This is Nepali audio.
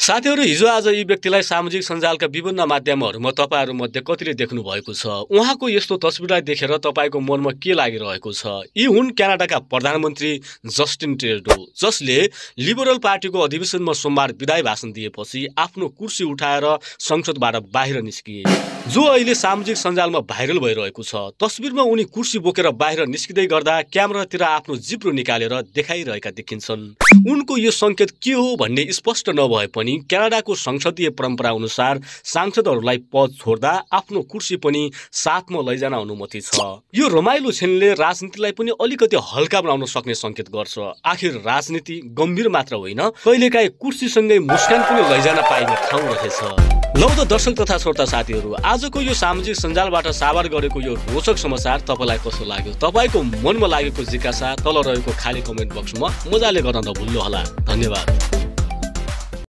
साथीहरू, हिजो आज यी व्यक्तिलाई सामाजिक सञ्जालका विभिन्न माध्यमहरूमा तपाईहरू मध्ये कतिले देख्नु भएको छ। उहाँको यस्तो तस्बिरलाई देखेर तपाईको मनमा के लागिरहेको छ? यी हुन् क्यानाडाका प्रधानमन्त्री जस्टिन ट्रुडो, जसले लिबरल पार्टीको अधिवेशनमा सोमबार विदाई भाषण दिएपछि आफ्नो कुर्सी उठाएर संसदबाट बाहिर निस्किए, जो अहिले सामाजिक सञ्जालमा भाइरल भइरहेको छ। तस्बिरमा उनी कुर्सी बोकेर बाहिर निस्किँदै गर्दा क्यामेरातिर आफ्नो जिब्रो निकालेर देखाइरहेका देखिन्छन्। उनको यो संकेत के हो भन्ने स्पष्ट नभए पनि क्यानाडाको संसदीय परम्परा अनुसार सांसदहरूलाई पद छोड्दा आफ्नो कुर्सी पनि साथमा लैजान अनुमति छ। यो रमाइलो क्षणले राजनीतिलाई पनि अलिकति हल्का बनाउन सक्ने संकेत गर्छ। आखिर राजनीति गम्भीर मात्र होइन, कहिलेकाहीँ कुर्सीसँगै मुस्कान पनि लैजान पाइने ठाउँ रहेछ। लौ त दर्शक तथा श्रोता साथीहरू, आजको यो सामाजिक सञ्जालबाट साभार गरेको यो रोचक समाचार तपाईलाई कस्तो लाग्यो? तपाईको मनमा लागेको जिज्ञासा तल रहेको खाली कमेन्ट बक्समा मजाले गर्न नभुल्नु होला। धन्यवाद।